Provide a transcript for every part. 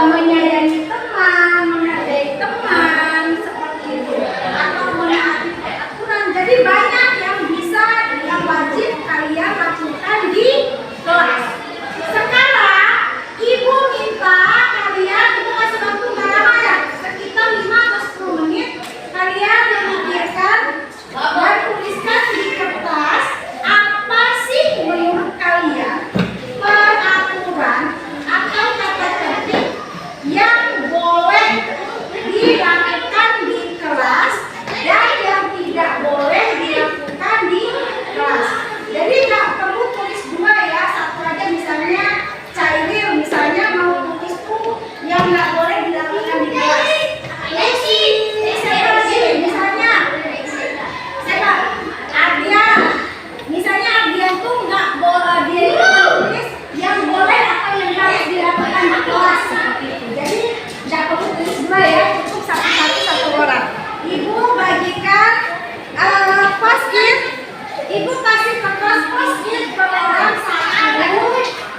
menyayangi teman, menghargai teman seperti itu, atau menaati peraturan. Jadi banyak yang bisa yang wajib kalian lakukan di kelas. Sekarang ibu minta kalian, ibu kasih waktu nggak lama ya, sekitar 5 atau 10 menit kalian memikirkan dan tuliskan di kertas apa sih menurut kalian peraturan atau kata tertib yang boleh dilakukan di kelas dan yang tidak boleh dilakukan di kelas. Jadi nggak perlu tulis dua ya, satu aja. Misalnya Cairil misalnya mau tulis tuh yang nggak boleh dilakukan di kelas. Siapa lagi? Misalnya siapa? Ardian. Misalnya Ardian tuh nggak boleh dia tulis yang boleh atau yang harus dilakukan di kelas seperti itu. Jadi nggak perlu tulis dua ya, cukup satu orang. Ibu bagikan post-it. Ibu kasih kertas post-it per orang satu.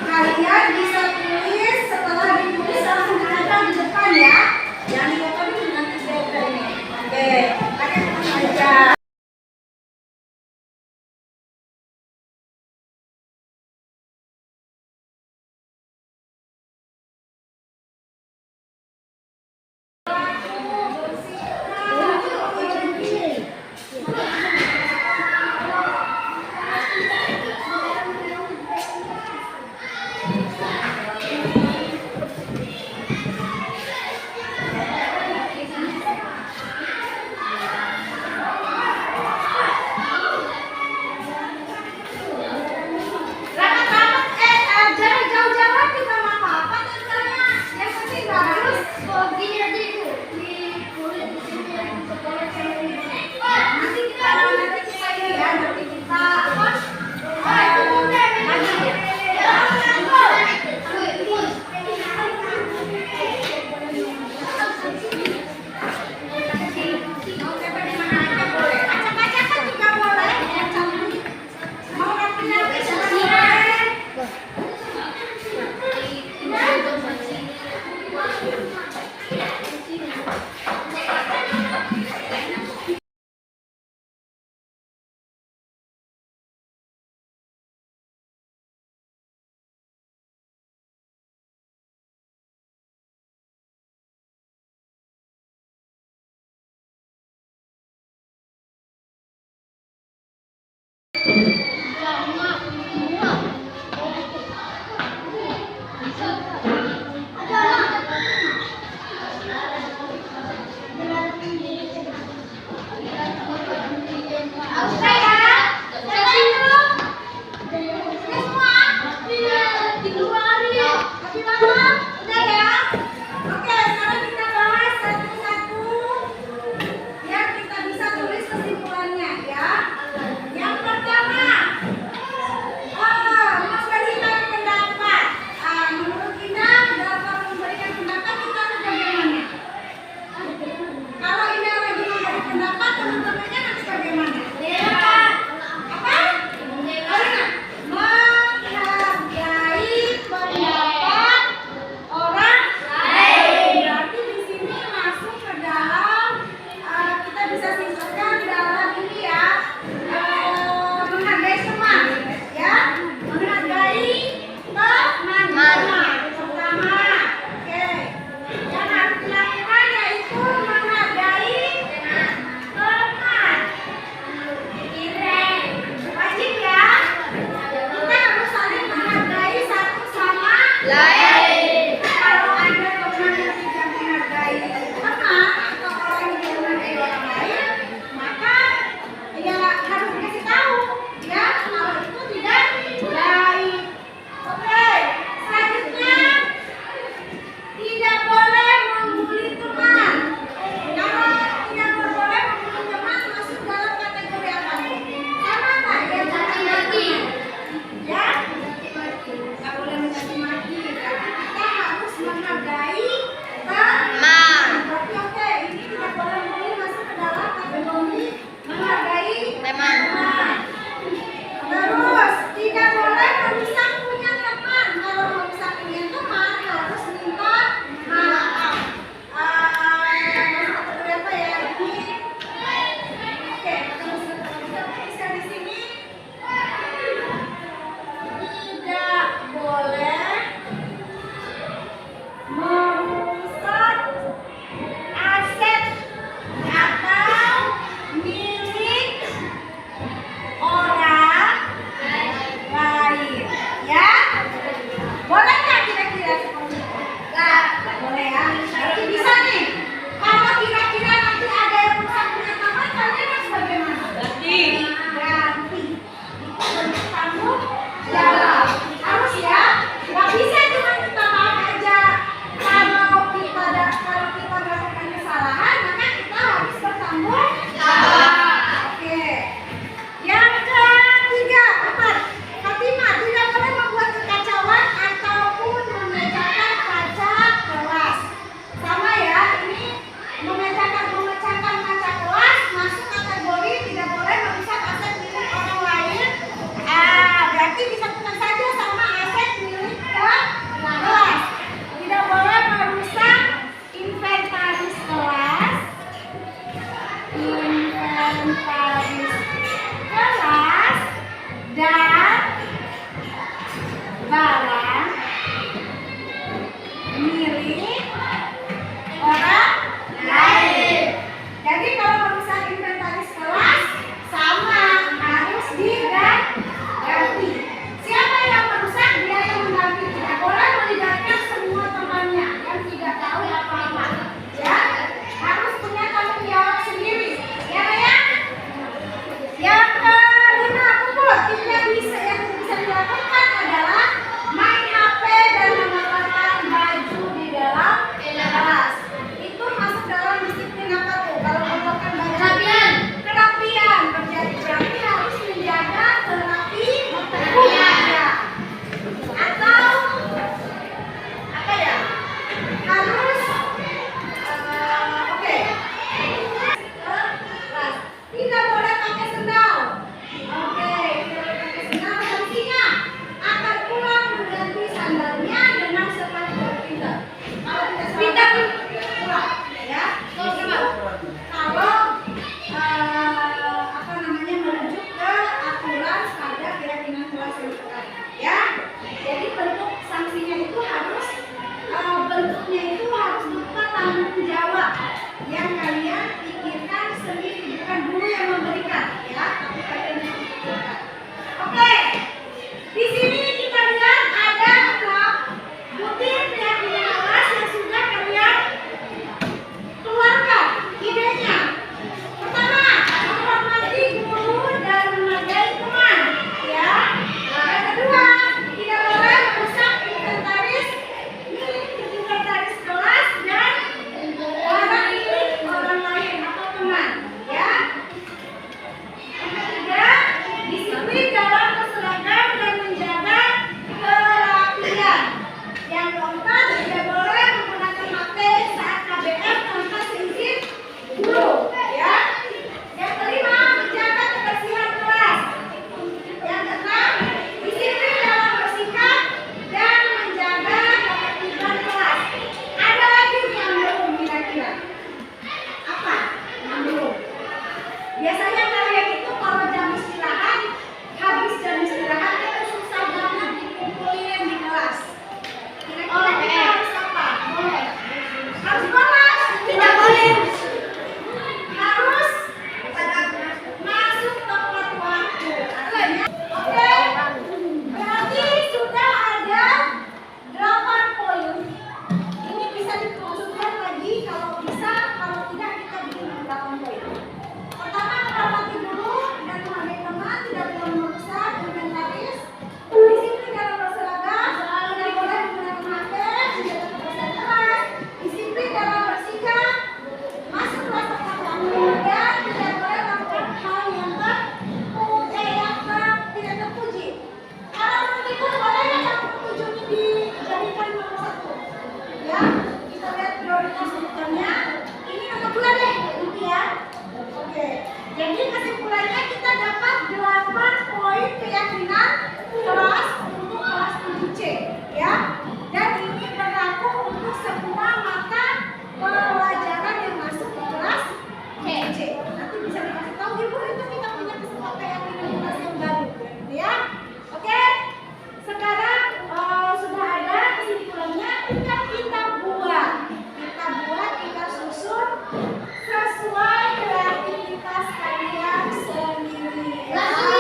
Kalian bisa tulis, setelah ditulis langsung ditempel di depan ya. Jangan ditempel dulu, nanti saya ini. Oke, pakai kertas aja. Jangan jauh-jauh kita mau apa tulisannya. Yang penting bagus. Gini aja itu ditulis di sini yang sekolah ini. Nanti kita ini ya, nanti kita apa? Yang pertama, yang kalian pikirkan sendiri, bukan guru yang memberikan ya, tapi kalian yang pikirkan. Oke, di sini kita lihat ada 6 butir keyakinan kelas yang sudah kalian keluarkan idenya. Pertama, menghormati guru dan menghargai teman ya. Yang kedua, tidak boleh merusak inventaris kelas dan barang milik orang lain atau teman ya. Yang ketiga, disiplin dalam berseragam dan menjaga kerapian. Yang keempat, tidak boleh menggunakan HP saat KBM tanpa seizin guru ya. Yang kelima, menjaga kebersihan kelas. Yang keenam, disiplin dalam bersikap dan menjaga ketertiban kelas. Ada lagi yang belum kira-kira? Apa? Yang belum? Biasanya kalian itu kalau jam istirahat, habis jam istirahat itu susah banget dikumpulin di kelas. Kira-kira kita harus apa? Harus balas? Tidak boleh. Harus masuk tepat waktu. Oke? Berarti sudah ada 8 poin. Ini bisa diteruskan lagi kalau bisa, kalau tidak kita bikin 8 poin. Pertama, menghormati guru dan menghargai teman, tidak boleh merusak inventaris. Disiplin dalam berseragam, tidak boleh menggunakan HP, menjaga kebersihan kelas. Disiplin dalam bersikap, masuk kelas tepat waktu, dan tidak boleh melakukan hal yang tidak terpuji. Kalau menurut ibu boleh nggak yang terpuji ini dijadikan nomor 1? Ya, kita lihat prioritas urutannya. Ini nomor 2 deh, nanti ya. Oke, jadi kesimpulannya kita dapat 8 poin keyakinan kelas untuk kelas 7C ya. Dan ini berlaku untuk semua mata pelajaran yang masuk ke kelas 7C. Nanti bisa dikasih tahu ibu itu kita punya kesempatan keyakinan kelas yang baru gitu ya. Oke, sekarang sudah ada kesimpulannya, tinggal kita buat. Kita susun sesuai kreativitas kalian sendiri. Ya, aja.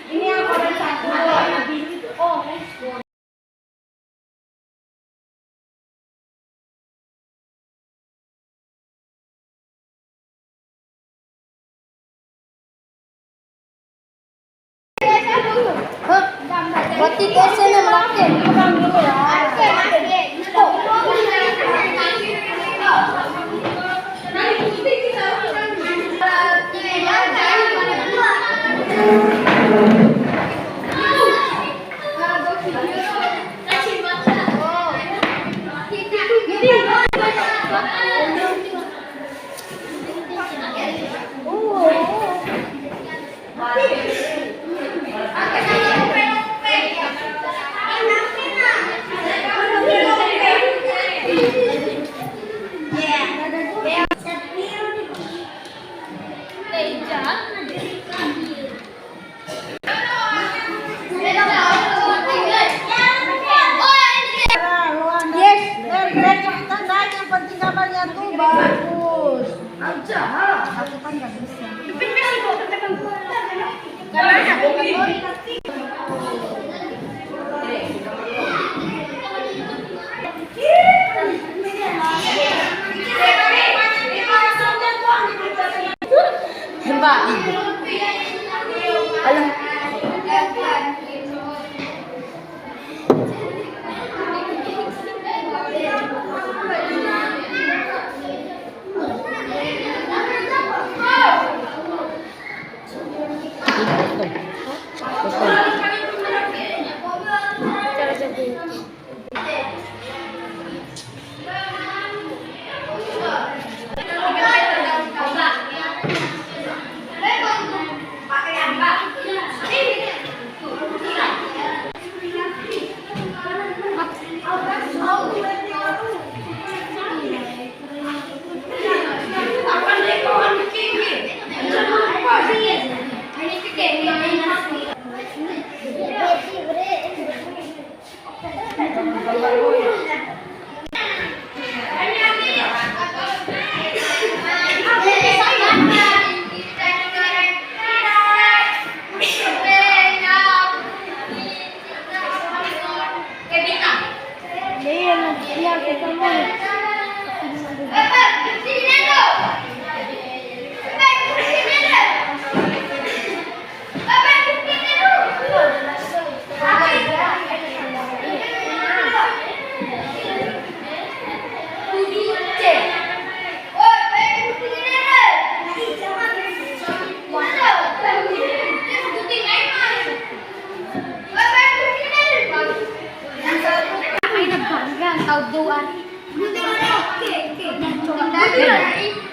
Ini yang warna 1. Berarti biasanya makin kurang dulu ya. Yang penting kamarnya tuh bagus. Aja, aku kan nggak bisa. Karena aku Betul.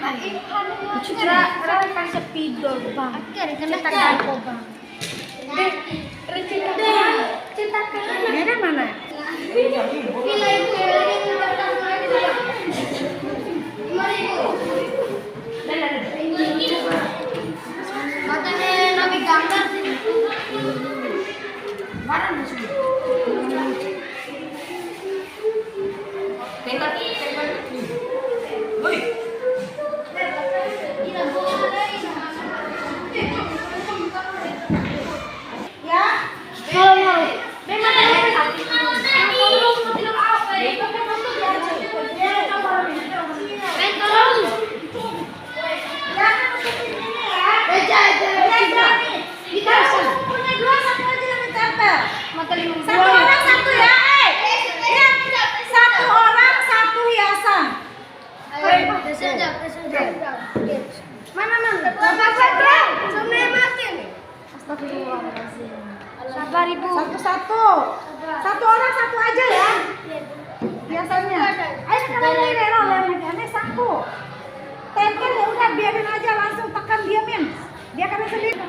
Kan sepidol bang. Cetakan kok bang. Merah mana? Katanya nabi gambar. Barang disini. Satu orang satu ya, satu orang satu hiasan. Mana? Sabar ibu. Satu orang satu aja ya. Biasanya. Ayo kalau ini satu. Tempel ya udah biarin aja langsung tekan diamin. Dia akan sendiri.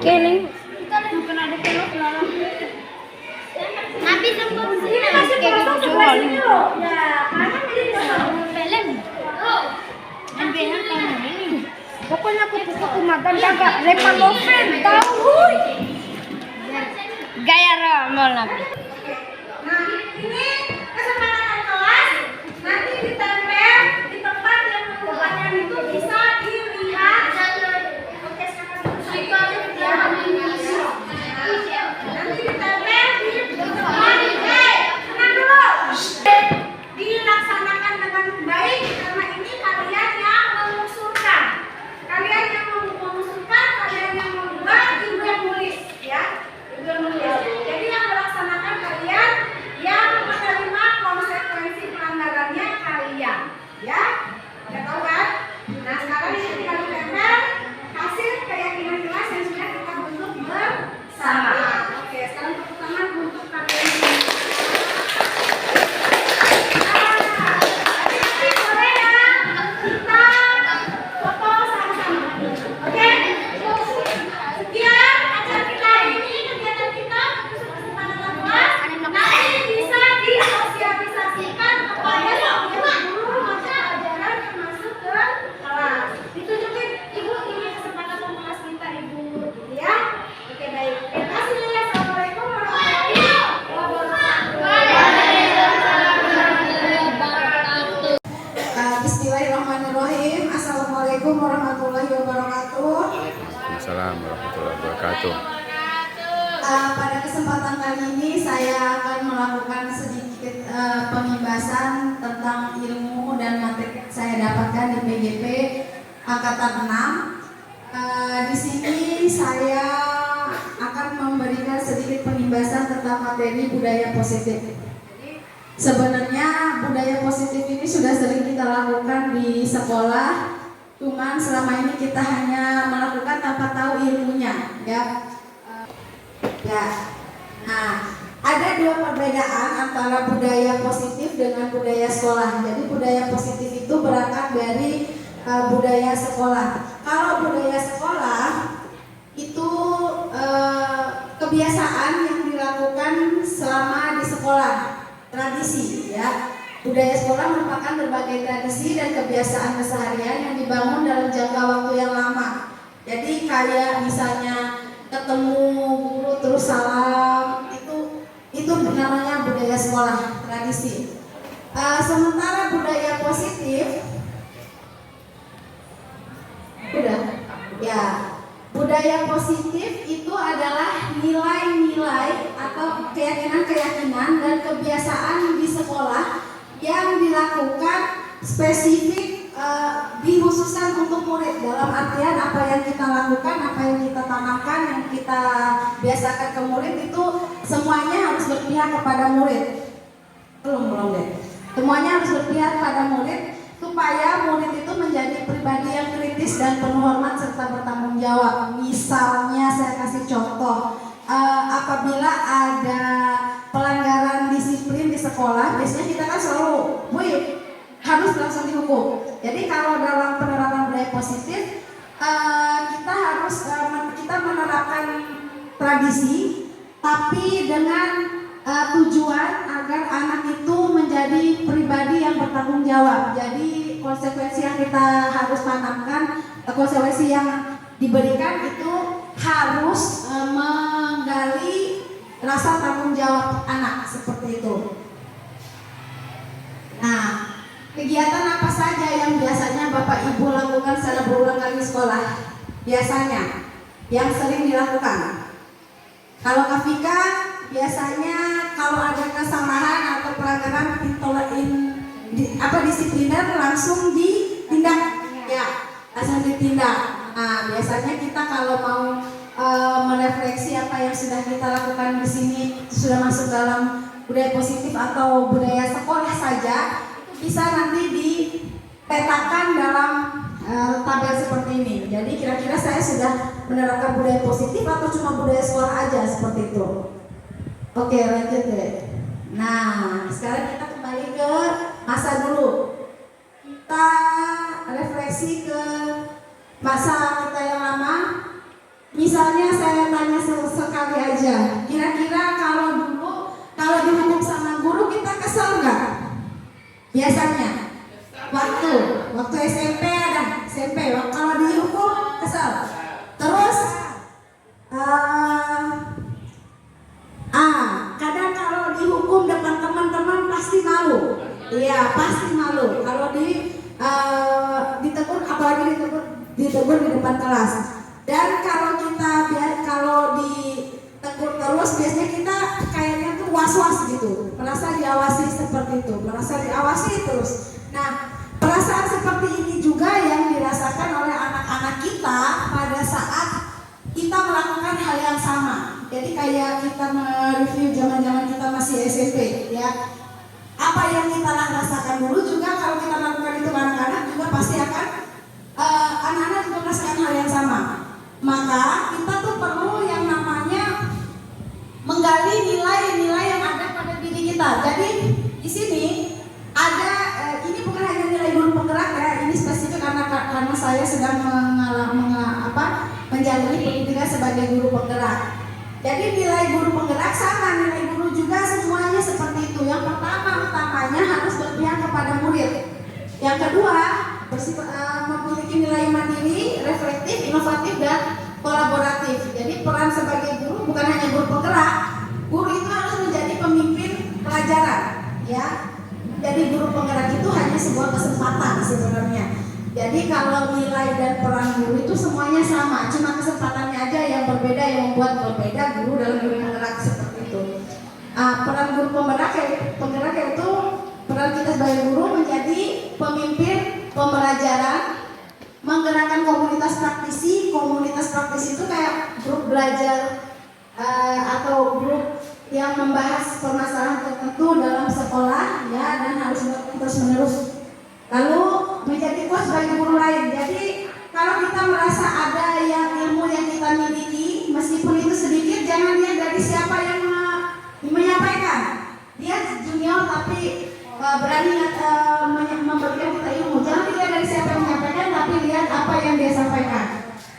Keling. Nabi sempat ini masih kosong sebelah sini loh. Ya, karena ini kosong. Pokoknya aku pukul makan kagak lepas loven tahu. Gaya ramal Nabi. Nah, ini kesepakatan kelas nanti ditempel di tempat yang membuatnya itu bisa dilihat. Oke, sekarang nanti ditempel di tempat. Tenang dulu. Dilaksanakan dengan baik karena ini kalian yang mengusulkan. Kalian yang mengusulkan, kalian yang membuat, ibu yang nulis, ya. Ibu yang nulis. Jadi yang melaksanakan kalian, yang menerima konsekuensi pelanggarannya kalian, ya. Udah tahu kan? Nah sekarang ini tinggal ditempel hasil keyakinan kelas yang sudah kita bentuk bersama. Oke, sekarang tepuk tangan untuk kalian. Bismillahirrahmanirrahim. Assalamualaikum warahmatullahi wabarakatuh. Waalaikumsalam warahmatullahi wabarakatuh. Pada kesempatan kali ini saya akan melakukan sedikit pembahasan tentang ilmu dan materi yang saya dapatkan di PGP Angkatan 6. Di sini saya akan memberikan sedikit pembahasan tentang materi budaya positif. Sebenarnya budaya positif ini sudah sering kita lakukan di sekolah, cuman selama ini kita hanya melakukan tanpa tahu ilmunya, ya. Nah, ada dua perbedaan antara budaya positif dengan budaya sekolah. Jadi budaya positif itu berangkat dari budaya sekolah. Kalau budaya sekolah itu kebiasaan yang dilakukan selama di sekolah. Tradisi, ya. Budaya sekolah merupakan berbagai tradisi dan kebiasaan keseharian yang dibangun dalam jangka waktu yang lama. Jadi kayak misalnya ketemu guru terus salam, itu namanya budaya sekolah, tradisi. Sementara budaya positif, udah, ya. Budaya positif itu adalah nilai-nilai atau keyakinan-keyakinan dan kebiasaan di sekolah yang dilakukan spesifik dikhususkan untuk murid, dalam artian apa yang kita lakukan, apa yang kita tanamkan, yang kita biasakan ke murid itu semuanya harus berpihak kepada murid. Belum deh. Semuanya harus berpihak pada murid supaya murid itu menjadi pribadi yang kritis dan penuh hormat serta bertanggung jawab. Misalnya saya kasih contoh, apabila ada pelanggaran disiplin sekolah, biasanya kita kan selalu, harus langsung dihukum. Jadi kalau dalam penerapan budaya positif, kita harus kita menerapkan tradisi, tapi dengan tujuan agar anak itu menjadi pribadi yang bertanggung jawab. Jadi konsekuensi yang kita harus tanamkan, konsekuensi yang diberikan itu harus menggali rasa tanggung jawab anak, seperti itu. Nah, kegiatan apa saja yang biasanya Bapak Ibu lakukan secara berulang kali di sekolah? Biasanya yang sering dilakukan. Kalau Kak Vika, biasanya kalau ada kesalahan atau pelanggaran disipliner langsung ditindak, ya, langsung ditindak. Nah, biasanya kita kalau mau merefleksi apa yang sudah kita lakukan di sini sudah masuk dalam budaya positif atau budaya sekolah saja, bisa nanti dipetakan dalam tabel seperti ini. Jadi kira-kira saya sudah menerapkan budaya positif atau cuma budaya sekolah aja, seperti itu. Oke, lanjut deh. Nah, sekarang kita kembali ke masa dulu. Kita refleksi ke masa kita yang lama. Misalnya saya tanya sekali aja, kira-kira kalau dulu kalau dihukum sama guru kita kesel nggak? Biasanya waktu SMP ada SMP, kalau dihukum kesel. Terus kadang kalau dihukum depan teman-teman pasti malu. Iya, pasti malu kalau ditegur, apalagi ditegur di depan kelas. Dan kalau ditegur terus, biasanya kita kayaknya tuh was-was gitu, merasa diawasi seperti itu, merasa diawasi terus. Nah, perasaan seperti ini juga yang dirasakan oleh anak-anak kita pada saat kita melakukan hal yang sama. Jadi kayak kita mereview zaman-zaman kita masih SMP, ya. Apa yang kita rasakan dulu juga kalau kita lakukan itu anak-anak juga pasti akan anak-anak juga merasakan hal yang sama. Maka kita tuh perlu yang namanya menggali nilai-nilai yang ada pada diri kita. Jadi di sini ada ini bukan hanya nilai guru penggerak ya, ini spesifik karena saya sedang menjalani pendidikan sebagai guru penggerak. Jadi nilai guru penggerak sama, nilai guru juga semuanya seperti itu. Yang utamanya harus berpihak kepada murid. Yang kedua, memiliki nilai mandiri, reflektif, inovatif, dan kolaboratif. Jadi peran sebagai guru bukan hanya guru penggerak, guru itu harus menjadi pemimpin pelajaran, ya. Jadi guru penggerak itu hanya sebuah kesempatan sebenarnya. Jadi kalau nilai dan peran guru itu semuanya sama, cuma kesempatannya aja yang berbeda, yang membuat berbeda guru dalam guru penggerak seperti itu. Peran guru penggerak itu peran kita sebagai guru menjadi pemimpin pembelajaran, menggerakkan komunitas praktisi. Komunitas praktisi itu kayak grup belajar atau grup yang membahas permasalahan tertentu dalam sekolah, ya, dan harus terus menerus. Lalu menjadi coach bagi guru lain. Jadi kalau kita merasa ada ilmu yang kita miliki, meskipun itu sedikit, jangan lihat dari siapa yang menyampaikan. Dia junior tapi berani memberikan kita ilmu. Jangan lihat dari siapa yang menyampaikan, tapi lihat apa yang dia sampaikan.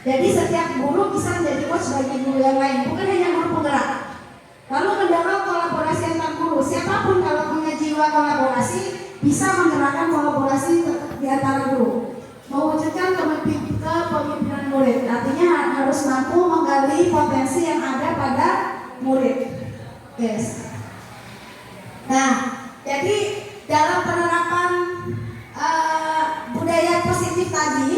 Jadi setiap guru bisa menjadi coach bagi guru yang lain, bukan hanya guru penggerak. Lalu mendorong kolaborasi antar guru. Siapapun kalau punya jiwa kolaborasi bisa menggerakkan kolaborasi di antara guru, mewujudkan kepemimpinan murid. Artinya harus mampu menggali potensi yang ada pada murid. Yes. Nah, jadi dalam penerapan budaya positif tadi,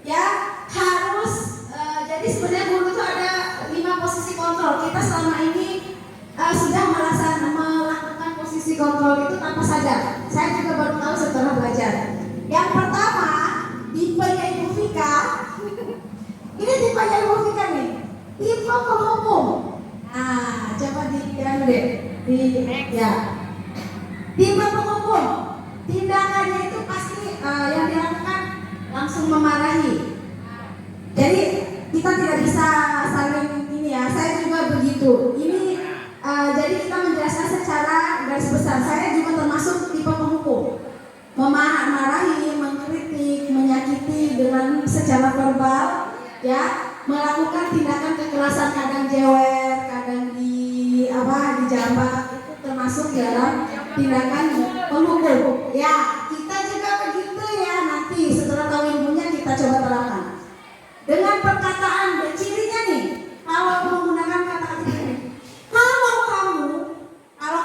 ya, harus jadi sebenarnya guru itu ada 5 posisi kontrol. Kita selama ini sudah melakukan posisi kontrol itu tanpa sadar. Saya juga baru tahu setelah belajar. Yang pertama, tipenya Ibu Vika. Ini tipenya Ibu Vika nih, tipe penghukum. Nah, coba ya. Tipe penghukum, tindakannya itu pasti yang dilakukan langsung memarahi. Jadi kita tidak bisa saling ini ya. Saya juga begitu. Ini jadi kita menjelaskan secara garis garis besar saya juga termasuk tipe penghukum. Memarah-marahi, mengkritik, menyakiti dengan secara verbal, ya, melakukan tindakan kekerasan, kadang jewer, kadang dijambak, itu termasuk dalam tindakan penghukum. Ya, kita juga begitu ya, nanti setelah tahu ilmunya kita coba terapkan. Dengan perkataan, cirinya nih, kalau menggunakan kata-kata ini, kalau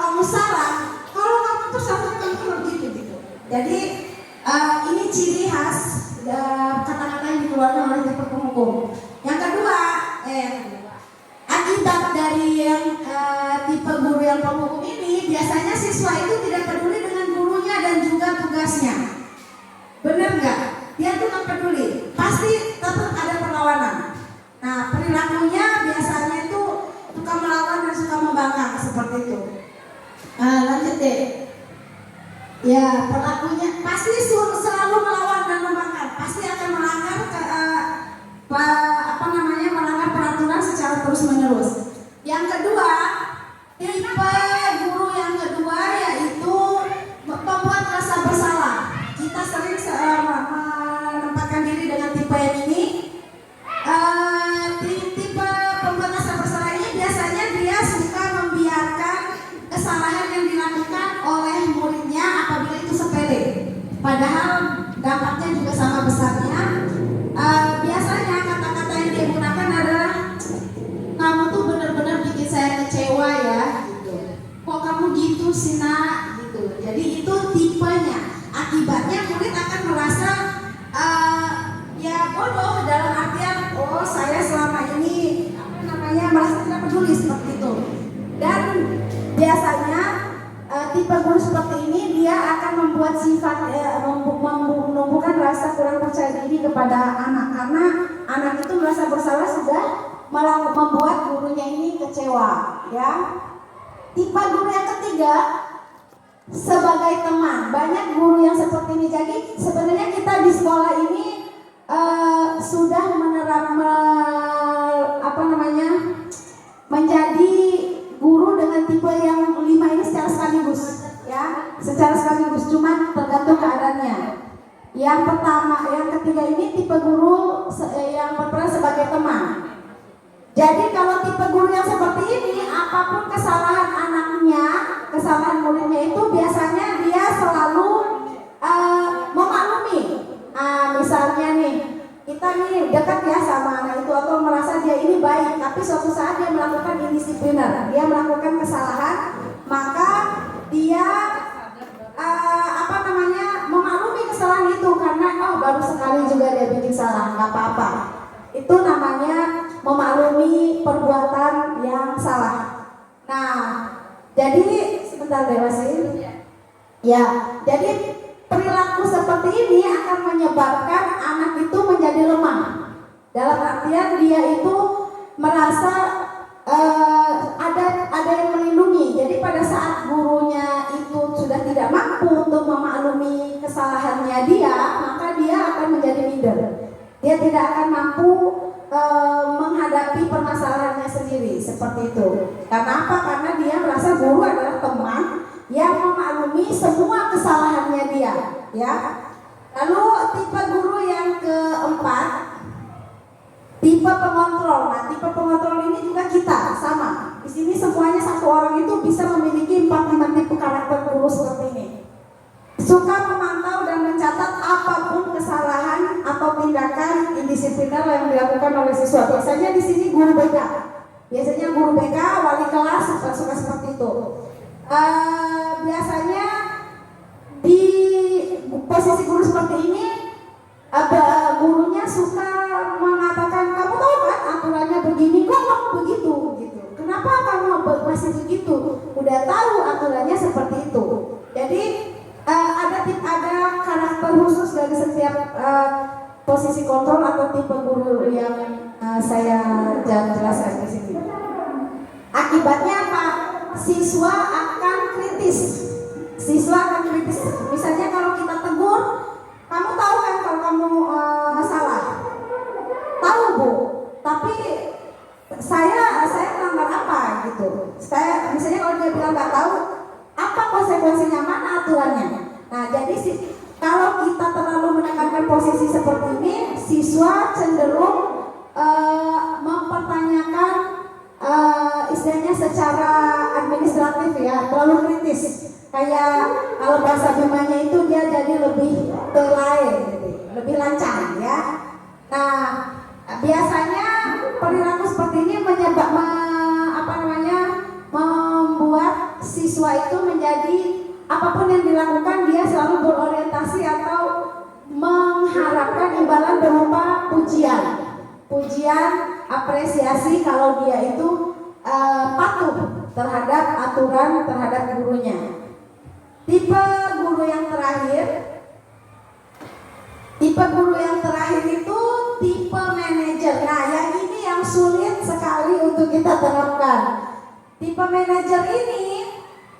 kamu salah, kalau kamu tuh salah kamu begitu gitu. Jadi ini ciri khas kata-kata yang dikeluarkan oleh tipe penghukum. Yang kedua, akibat dari yang tipe guru yang penghukum ini, biasanya siswa itu tidak peduli dengan gurunya dan juga tugasnya. Benar nggak? Dia tuh nggak peduli, pasti tetap ada perlawanan. Nah, perilakunya biasanya itu suka melawan dan suka membangkang seperti itu. Lanjut deh. Ya, perilakunya pasti selalu melawan dan membangkang, pasti akan melanggar melanggar peraturan secara terus-menerus. Yang kedua, tipe guru yang kedua yaitu membuat rasa bersalah. Kita sering menempatkan diri dengan tipe yang ini. Tipe pembuat rasa bersalah ini biasanya dia suka membiarkan kesalahan yang dilakukan oleh muridnya apabila itu sepele, padahal dampaknya juga sama besarnya. Biasanya kata-kata yang dia gunakan adalah, kamu tuh benar-benar bikin saya kecewa ya, gitu. Kok kamu gitu sih nak, gitu. Jadi itu tipenya. Akibatnya murid akan merasa ya bodoh, dalam artian saya selama ini merasa tidak peduli seperti itu. Dan biasanya tipe guru seperti ini dia akan membuat sifat menumbuhkan rasa kurang percaya diri kepada anak, karena anak itu merasa bersalah sudah membuat gurunya ini kecewa, ya. Tipe guru yang ketiga sebagai teman. Banyak guru yang seperti ini. Jadi sebenarnya kita di sekolah ini sudah menjadi guru dengan tipe yang 5 ini secara sekaligus, ya, secara sekaligus, cuma tergantung keadaannya. Yang ketiga ini tipe guru yang berperan sebagai teman. Jadi kalau tipe guru yang seperti ini, apapun kesalahan anaknya, kesalahan muridnya itu biasanya dia selalu memaklumi. Misalnya nih, kita nih dekat ya sama anak itu atau merasa dia ini baik, tapi suatu saat dia melakukan indisipliner, dia melakukan kesalahan, maka dia memaklumi kesalahan itu karena baru sekali juga dia bikin salah, nggak apa-apa. Itu namanya memaklumi perbuatan yang salah. Nah, jadi sebentar deh Mas. Ya, jadi perilaku seperti ini akan menyebabkan anak itu menjadi lemah. Dalam artian dia itu merasa ada yang melindungi. Jadi pada saat gurunya itu sudah tidak mampu untuk memaklumi kesalahannya dia, maka dia akan menjadi minder. Dia tidak akan mampu menghadapi permasalahannya sendiri seperti itu. Karena apa? Karena dia merasa guru adalah teman yang memaklumi semua kesalahannya dia, ya. Lalu tipe guru yang keempat, tipe pengontrol. Nah, tipe pengontrol ini juga kita sama. Di sini semuanya satu orang itu bisa memiliki 4-5 tipe karakter guru seperti ini. Suka memantau dan mencatat apapun kesalahan atau tindakan indisipliner yang dilakukan oleh siswa. Biasanya di sini guru BK. Biasanya guru BK, wali kelas suka seperti itu. Biasanya di posisi guru seperti ini, gurunya suka mengatakan, kamu tahu kan aturannya begini, kok kamu begitu, gitu. Kenapa kamu masih begitu? Udah tahu aturannya seperti itu. Jadi ada karakter khusus dari setiap posisi kontrol atau tipe guru yang saya jelaskan di sini. Akibatnya apa? Siswa akan kritis. Misalnya kalau kita tegur, kamu tahu kan kalau kamu salah? Tahu Bu, tapi saya melanggar apa gitu. Misalnya kalau dia bilang nggak tahu, apa aturannya. Nah, jadi kalau kita terlalu menekankan posisi seperti ini, siswa cenderung mempertanyakan istilahnya secara administratif ya, terlalu kritis. Kayak kalau bahasa Bimanya itu dia jadi lebih terlain, lebih lancar ya. Nah, biasanya perilaku seperti ini membuat siswa itu menjadi apapun yang dilakukan dia selalu berorientasi atau mengharapkan imbalan berupa pujian, apresiasi kalau dia itu patuh terhadap aturan, terhadap gurunya. Tipe guru yang terakhir itu tipe manajer. Nah, yang ini yang sulit sekali untuk kita terapkan. Tipe manajer ini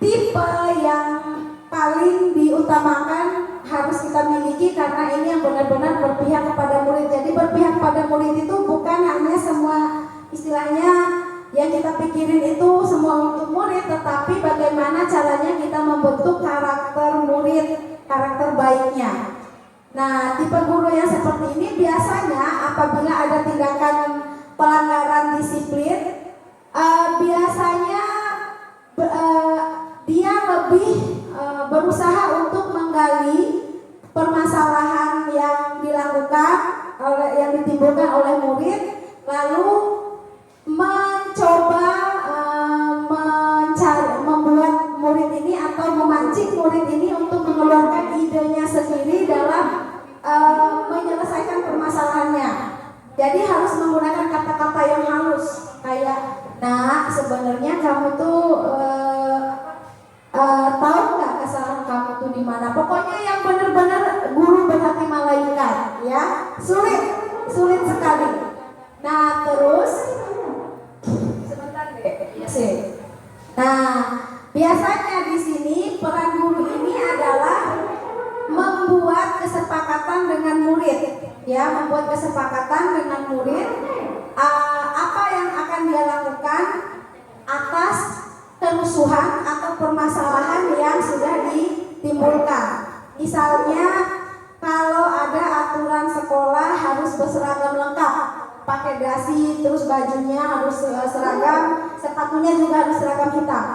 tipe yang paling diutamakan harus kita miliki karena ini yang benar-benar berpihak kepada murid. Jadi berpihak pada murid itu bukan hanya semua istilahnya yang kita pikirin itu semua untuk murid, tetapi bagaimana caranya kita membentuk karakter murid, karakter baiknya. Nah, tipe guru yang seperti ini biasanya apabila ada tindakan pelanggaran disiplin, biasanya dia lebih berusaha untuk menggali permasalahan yang dilakukan yang ditimbulkan oleh murid, lalu mencoba membuat murid ini atau memancing murid ini untuk mengeluarkan idenya sendiri dalam menyelesaikan permasalahannya. Jadi harus menggunakan kata-kata yang halus kayak, nah sebenarnya kamu tuh tahu nggak kesalahan kamu tuh di mana? Pokoknya yang benar-benar guru berhati malaikat, ya sulit sekali. Nah terus sebentar deh, sih. Nah biasanya di sini peran guru ini adalah membuat kesepakatan dengan murid, ya, membuat kesepakatan dengan murid apa yang akan dia lakukan atas kerusuhan atau permasalahan yang sudah ditimbulkan. Misalnya kalau ada aturan sekolah harus berseragam lengkap, pakai dasi, terus bajunya harus seragam, sepatunya juga harus seragam hitam.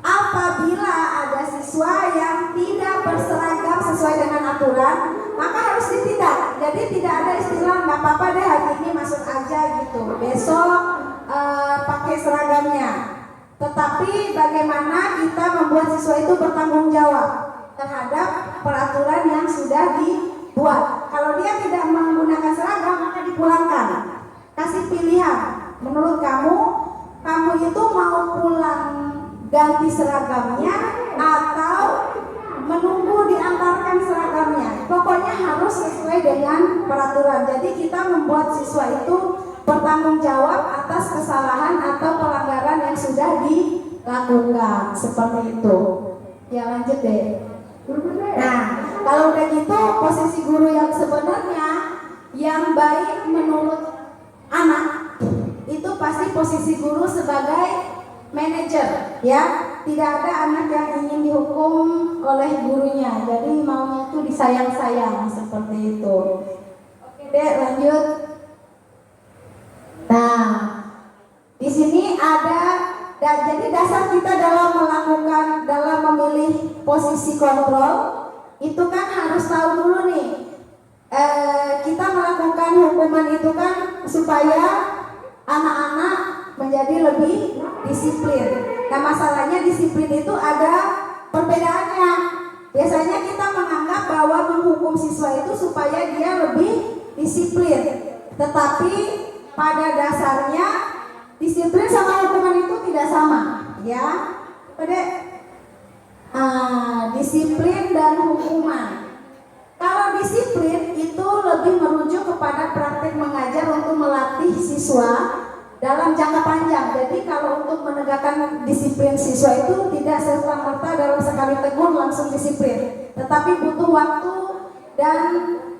Apabila ada siswa yang tidak berseragam sesuai dengan aturan, maka harus ditindak. Jadi tidak ada istilah nggak apa-apa deh hari ini masuk aja gitu, besok pakai seragamnya. Tetapi bagaimana kita membuat siswa itu bertanggung jawab terhadap peraturan yang sudah dibuat. Kalau dia tidak menggunakan seragam maka dipulangkan. Kasih pilihan, menurut kamu itu mau pulang ganti seragamnya atau menunggu diantarkan seragamnya. Pokoknya harus sesuai dengan peraturan. Jadi kita membuat siswa itu bertanggung jawab atas kesalahan atau pelanggaran yang sudah dilakukan, seperti itu. Ya lanjut deh. Nah, kalau udah gitu posisi guru yang sebenarnya yang baik menurut anak itu pasti posisi guru sebagai manajer, ya. Tidak ada anak yang ingin dihukum oleh gurunya. Jadi maunya tuh disayang-sayang seperti itu. Oke deh, lanjut. Nah, di sini ada jadi dasar kita dalam memilih posisi kontrol itu kan harus tahu dulu nih. Kita melakukan hukuman itu kan supaya anak-anak menjadi lebih disiplin. Nah masalahnya disiplin itu ada perbedaannya. Biasanya kita menganggap bahwa menghukum siswa itu supaya dia lebih disiplin. Tetapi pada dasarnya disiplin sama hukuman itu tidak sama, ya. Disiplin dan hukuman. Kalau disiplin itu lebih merujuk kepada praktik mengajar untuk melatih siswa dalam jangka panjang. Jadi kalau untuk menegakkan disiplin siswa itu tidak serta-merta dalam sekali tegur langsung disiplin, tetapi butuh waktu dan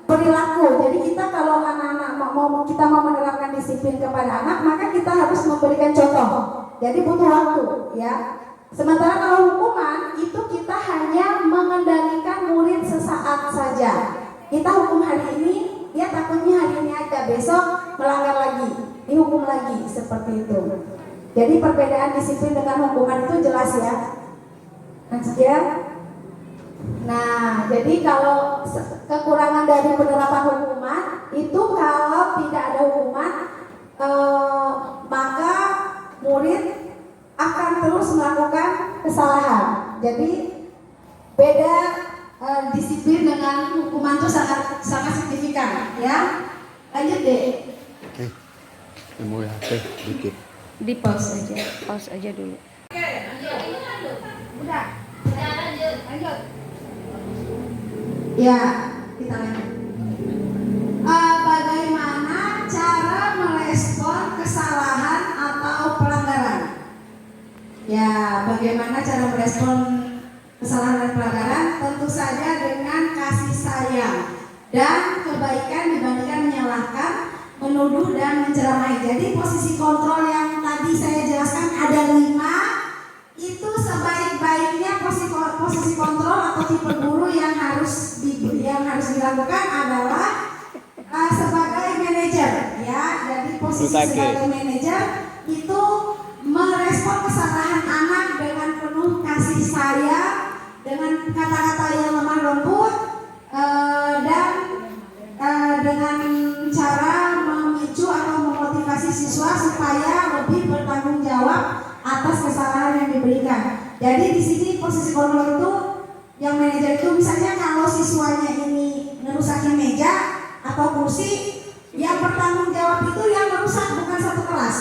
perilaku. Jadi kita kalau anak-anak mau menerapkan disiplin kepada anak, maka kita harus memberikan contoh. Jadi butuh waktu, ya. Sementara kalau hukuman itu kita hanya mengendalikan melanggar lagi, dihukum lagi seperti itu. Jadi perbedaan disiplin dengan hukuman itu jelas ya. Nah, jadi kalau kekurangan dari penerapan hukuman itu kalau tidak ada hukuman maka murid akan terus melakukan kesalahan. Jadi beda disiplin dengan hukuman itu sangat signifikan ya. Lanjut deh. Mau HP dikit. Di pause aja dulu. Udah. Lanjut. Ya, kita lanjut. Bagaimana cara merespon kesalahan atau pelanggaran? Ya, bagaimana cara merespon kesalahan dan pelanggaran? Tentu saja dengan kasih sayang dan kebaikan dibandingkan menyalahkan, menuduh dan menceramai. Jadi posisi kontrol yang tadi saya jelaskan ada 5, itu sebaik-baiknya posisi kontrol atau tipe guru yang harus dilakukan adalah sebagai manajer ya. Jadi posisi sebagai manajer itu merespon kesalahan anak dengan penuh kasih sayang, dengan kata-kata yang lemah lembut dan dengan cara memicu atau memotivasi siswa supaya lebih bertanggung jawab atas kesalahan yang diberikan. Jadi di sini posisi kontrol itu yang manajer itu misalnya kalau siswanya ini ngerusakin meja atau kursi, yang bertanggung jawab itu yang merusak, bukan satu kelas.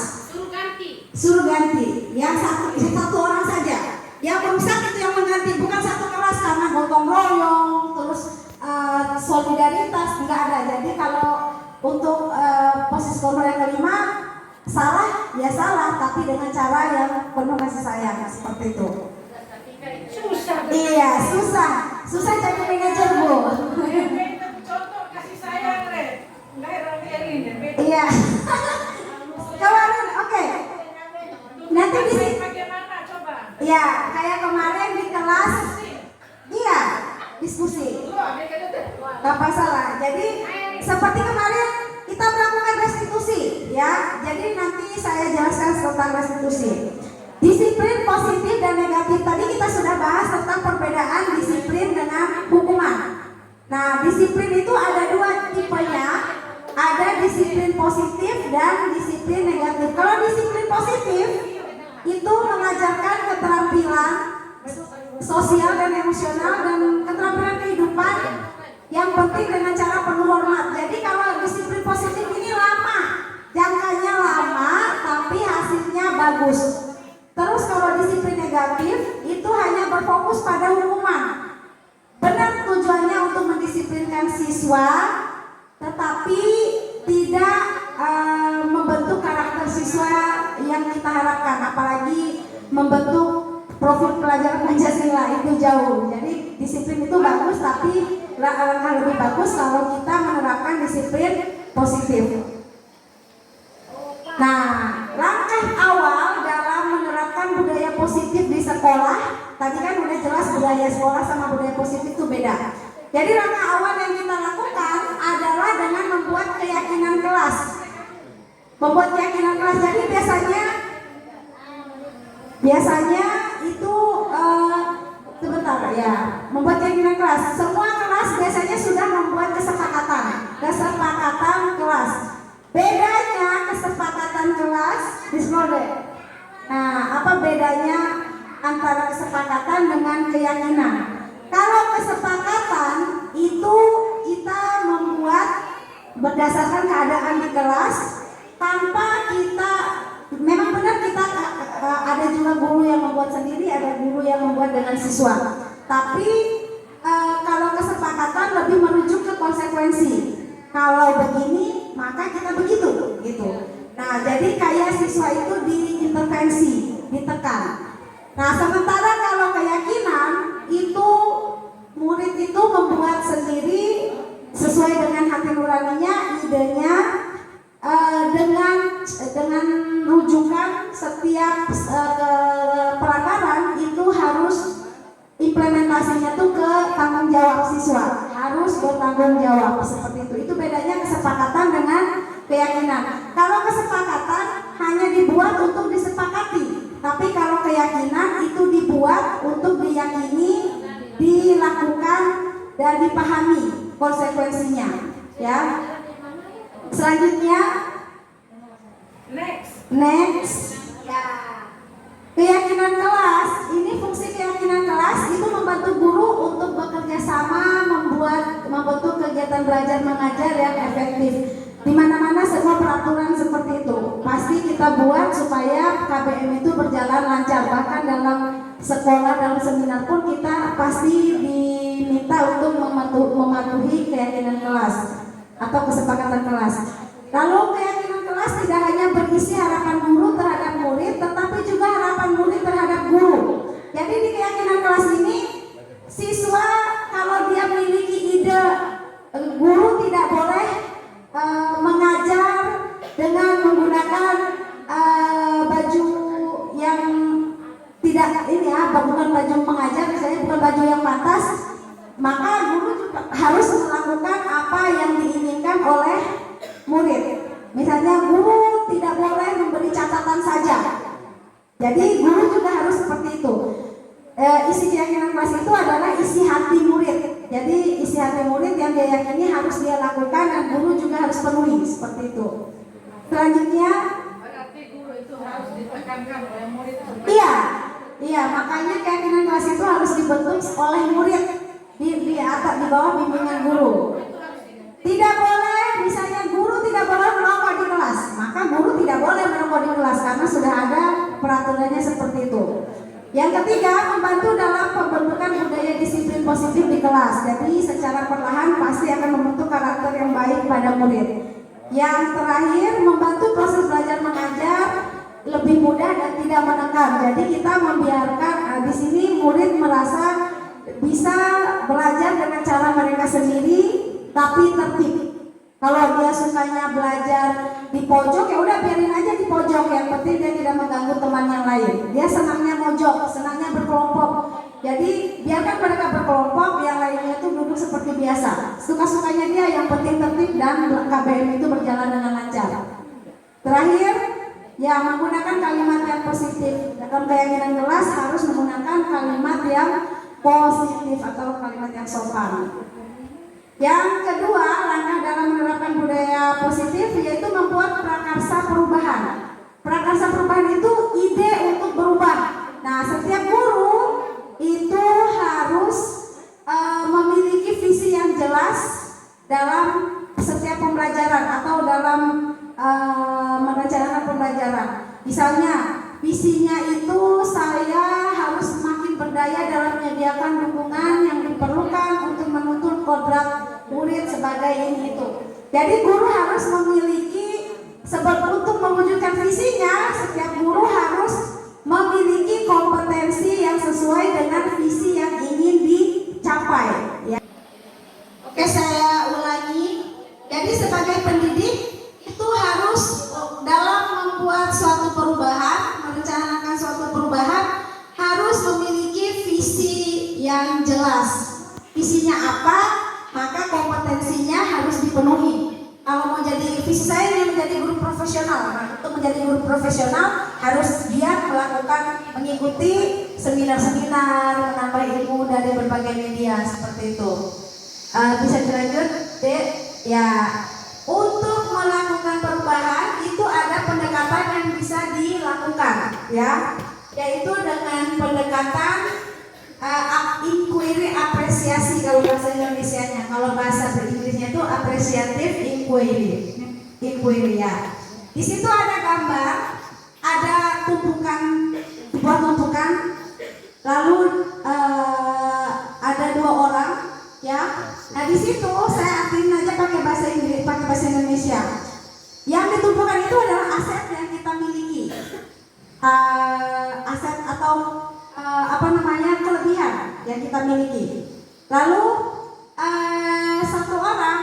Suruh ganti. Yang satu orang saja. Yang merusak itu yang mengganti, bukan satu kelas, karena gotong royong terus solidaritas enggak ada. Jadi kalau untuk posisi kontrol yang kelima, salah ya salah, tapi dengan cara yang penuh kasih sayang seperti itu. Susah. Iya, susah jadi manajer, Bu. Contoh kasih sayang, Red. Enggak heran. Iya. Kemarin, oke. Nanti di sini. Bagaimana coba? Iya, kayak kemarin di kelas. Iya, diskusi. Gak masalah. Jadi seperti kemarin kita melakukan restitusi, ya. Jadi nanti saya jelaskan tentang restitusi. Disiplin positif dan negatif. Tadi kita sudah bahas tentang perbedaan disiplin dengan hukuman. Nah, disiplin itu ada 2 tipenya. Ada disiplin positif dan disiplin negatif. Kalau disiplin positif itu mengajarkan keterampilan sosial dan emosional dan keterampilan kehidupan yang penting dengan cara penuh hormat. Jadi kalau disiplin positif ini lama, jangkanya lama tapi hasilnya bagus. Terus kalau disiplin negatif itu hanya berfokus pada hukuman. Benar tujuannya untuk mendisiplinkan siswa, tetapi tidak membentuk karakter siswa yang kita harapkan, apalagi membentuk profil pelajar Pancasila, itu jauh. Jadi disiplin itu bagus, tapi langkah lebih bagus kalau kita menerapkan disiplin positif. Nah, langkah awal dalam menerapkan budaya positif di sekolah, tadi kan udah jelas budaya sekolah sama budaya positif itu beda. Jadi langkah awal yang kita lakukan adalah dengan membuat keyakinan kelas. Membuat keyakinan kelas. Jadi biasanya itu sebentar ya. Membuat keyakinan kelas. Semua kelas biasanya sudah membuat kesepakatan kelas. Bedanya kesepakatan kelas disorder. Nah, apa bedanya antara kesepakatan dengan keyakinan? Kalau kesepakatan itu kita membuat berdasarkan keadaan di kelas, tanpa kita, memang benar kita ada juga guru yang membuat sendiri, ada guru yang membuat dengan siswa. Tapi kalau kesepakatan lebih merujuk ke konsekuensi. Kalau begini maka kita begitu, gitu. Nah, jadi kayak siswa itu diintervensi, ditekan. Nah, sementara kalau keyakinan itu murid itu membuat sendiri sesuai dengan hati nuraninya, idenya, dengan rujukan setiap pelanggaran itu harus implementasinya tuh ke tanggung jawab siswa, harus bertanggung jawab seperti itu. Itu bedanya kesepakatan dengan keyakinan. Kalau kesepakatan hanya dibuat untuk disepakati, tapi kalau keyakinan itu dibuat untuk diyakini, dilakukan dan dipahami konsekuensinya. Ya. Selanjutnya, next. Ya. Keyakinan kelas, ini fungsi keyakinan kelas itu membantu guru untuk bekerja sama membentuk kegiatan belajar mengajar yang efektif. Di mana-mana semua peraturan seperti itu pasti kita buat supaya KBM itu berjalan lancar. Bahkan dalam sekolah, dalam seminar pun kita pasti diminta untuk mematuhi keyakinan kelas atau kesepakatan kelas. Lalu keyakinan kelas tidak hanya berisi harapan guru terhadap murid, tetapi juga harapan murid terhadap guru. Jadi di keyakinan kelas ini, siswa kalau dia memiliki ide, guru tidak boleh mengajar dengan menggunakan baju yang tidak bukan baju mengajar, misalnya bukan baju yang pantas, maka guru juga harus melakukan apa yang diinginkan oleh murid. Misalnya guru tidak boleh memberi catatan saja. Jadi guru juga harus seperti itu. Isi keyakinan kelas itu adalah isi hati murid. Jadi isi hati murid yang dia yakini harus dia lakukan dan guru juga harus penuhi seperti itu. Selanjutnya, berarti guru itu harus ditekankan oleh murid. Iya, makanya keyakinan kelas itu harus dibentuk oleh murid di atas, di bawah bimbingan guru. Tidak boleh, misalnya guru tidak boleh merokok di kelas, maka guru tidak boleh merokok di kelas karena sudah ada peraturannya seperti itu. Yang ketiga, membantu dalam pembentukan budaya disiplin positif di kelas. Jadi secara perlahan pasti akan membentuk karakter yang baik pada murid. Yang terakhir, membantu proses belajar mengajar lebih mudah dan tidak menekan. Jadi kita membiarkan di sini murid merasa bisa belajar dengan cara mereka sendiri, tapi tertib. Kalau dia sukanya belajar di pojok, ya udah biarin aja di pojok. Yang penting dia tidak mengganggu teman yang lain. Dia senangnya mojok, senangnya berkelompok. Jadi biarkan mereka berkelompok, yang lainnya itu duduk seperti biasa. Suka-sukanya dia, yang penting tertib dan KBM itu berjalan dengan lancar. Terakhir, ya menggunakan kalimat yang positif. Dalam keyakinan kelas harus menggunakan kalimat yang positif atau kalimat yang sopan. Yang kedua, langkah dalam menerapkan budaya positif yaitu membuat prakarsa perubahan. Prakarsa perubahan itu ide untuk berubah. Nah, setiap guru itu harus memiliki visi yang jelas dalam setiap pembelajaran atau dalam merencanakan pembelajaran. Misalnya, visinya itu saya harus semakin berdaya dalam menyediakan dukungan yang diperlukan untuk menuntut kodrat murid sebagai ini itu. Jadi guru harus memiliki, sebab untuk mewujudkan visinya, setiap guru harus memiliki kompetensi yang sesuai dengan visi yang ingin dicapai. Ya. Oke, saya ulangi. Jadi sebagai pendidik itu harus dalam membuat suatu perubahan, merencanakan suatu perubahan, harus memiliki visi yang jelas. Visinya apa? Maka kompetensinya harus dipenuhi. Kalau mau jadi visi saya ingin menjadi guru profesional, nah, untuk menjadi guru profesional harus dia mengikuti seminar-seminar, menambah ilmu dari berbagai media seperti itu. Bisa dilanjut, Dek? Ya, untuk melakukan perubahan itu ada pendekatan yang bisa dilakukan, ya, yaitu dengan pendekatan inquiry apresiasi kalau bahasa Indonesianya. Kalau bahasa Inggrisnya itu apresiatif inquiry ya. Di situ ada gambar, ada sebuah tumpukan, lalu ada dua orang, ya. Nah di situ saya artiin aja pakai bahasa Inggris, pakai bahasa Indonesia. Yang ditumpukan itu adalah aset yang kita miliki, aset atau kelebihan yang kita miliki. Lalu satu orang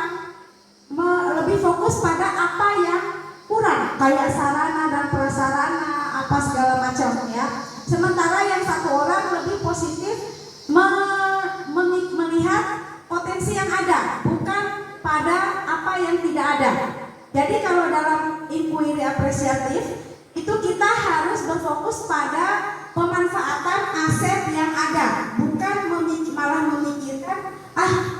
lebih fokus pada apa yang kurang, kayak sarana dan prasarana, apa segala macam, ya. Sementara yang satu orang lebih positif melihat potensi yang ada, bukan pada apa yang tidak ada. Jadi kalau dalam inquiry apresiatif itu kita harus berfokus pada pemanfaatan aset yang ada, bukan malah memikirkan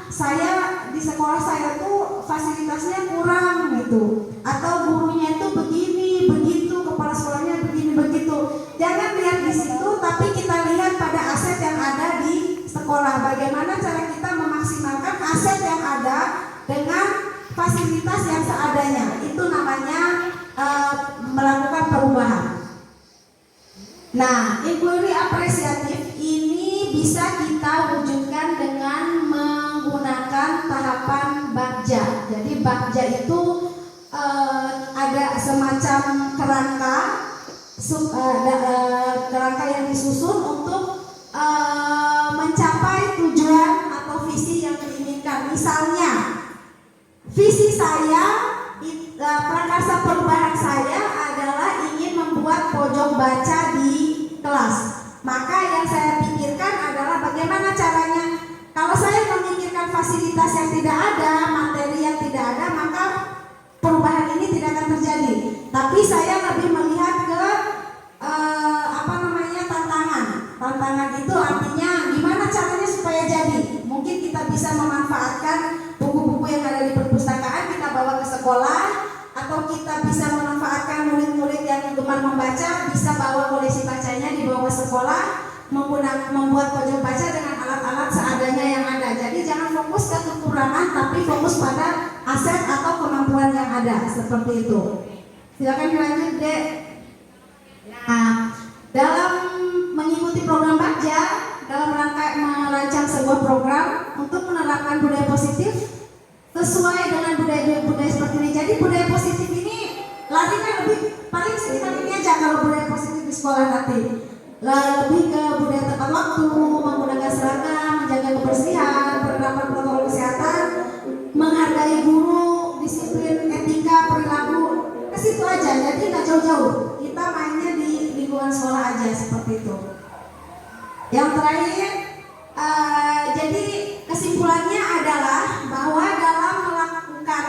saya di sekolah saya tuh fasilitasnya kurang gitu, atau gurunya itu begini begitu, kepala sekolahnya begini begitu. Jangan lihat di situ, tapi kita lihat pada aset yang ada di sekolah. Bagaimana cara kita memaksimalkan aset yang ada dengan fasilitas yang seadanya. Itu namanya melakukan perubahan. Nah, inquiry apresiatif ini bisa kita wujudkan dengan menggunakan tahapan bagja. Jadi bagja itu ada semacam kerangka yang disusun untuk mencapai tujuan atau visi yang diinginkan. Misalnya, visi saya, prakarsa perubahan saya adalah ingin membuat pojok baca di kelas. Maka yang saya pikirkan adalah bagaimana caranya. Kalau saya memikirkan fasilitas yang tidak ada, materi yang tidak ada, maka perubahan ini tidak akan terjadi. Tapi saya lebih melihat ke tantangan. Tantangan itu artinya gimana caranya supaya jadi. Mungkin kita bisa memanfaatkan buku-buku yang ada di perpustakaan, kita bawa ke sekolah, atau kita bisa memanfaatkan murid-murid yang gemar membaca, bisa bawa koleksi bacanya dibawa ke sekolah, membuat pojok baca dengan alat-alat seadanya yang ada. Jadi jangan fokus ke kekurangan, tapi fokus pada aset atau kemampuan yang ada, seperti itu. Silakan dilanjut, Dek. Nah, dalam mengikuti program Bagja, dalam rangka merancang sebuah program untuk menerapkan budaya positif sesuai dengan budaya seperti ini. Jadi budaya positif ini larinya lebih paling sekitar ini aja kalau budaya positif di sekolah nanti. Lebih ke budaya tepat waktu, menggunakan seragam, menjaga kebersihan, penerapan protokol kesehatan, menghargai guru, disiplin, etika, perilaku, ke situ aja. Jadi nggak jauh-jauh. Kita mainnya di lingkungan sekolah aja seperti itu. Yang terakhir, jadi kesimpulannya adalah bahwa dalam melakukan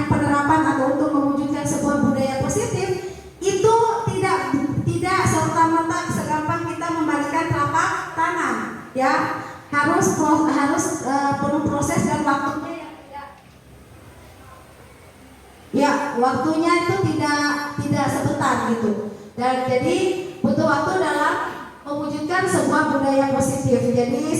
penerapan atau untuk mewujudkan sebuah budaya positif itu tidak serta-merta segampang kita membalikan telapak tangan, ya. Harus penuh proses dan waktunya yang waktunya itu tidak sebentar gitu. Dan jadi butuh waktu dalam mewujudkan sebuah budaya positif. Jadi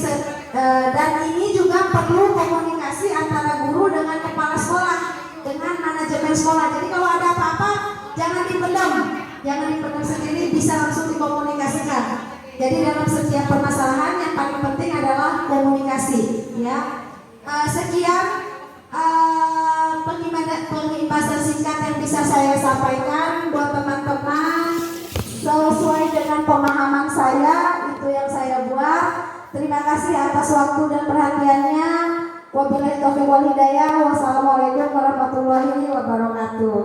dan ini juga perlu komunikasi antara guru dengan kepala sekolah, dengan manajemen sekolah. Jadi kalau ada apa-apa jangan dipendam sendiri, bisa langsung dikomunikasikan. Jadi dalam setiap permasalahan yang paling penting adalah komunikasi, ya. Sekian pengimbasan singkat yang bisa saya sampaikan buat teman-teman sesuai dengan pemahaman saya, itu yang saya buat. Terima kasih atas waktu dan perhatiannya. Wabillahi taufiq wal hidayah. Wassalamualaikum warahmatullahi wabarakatuh.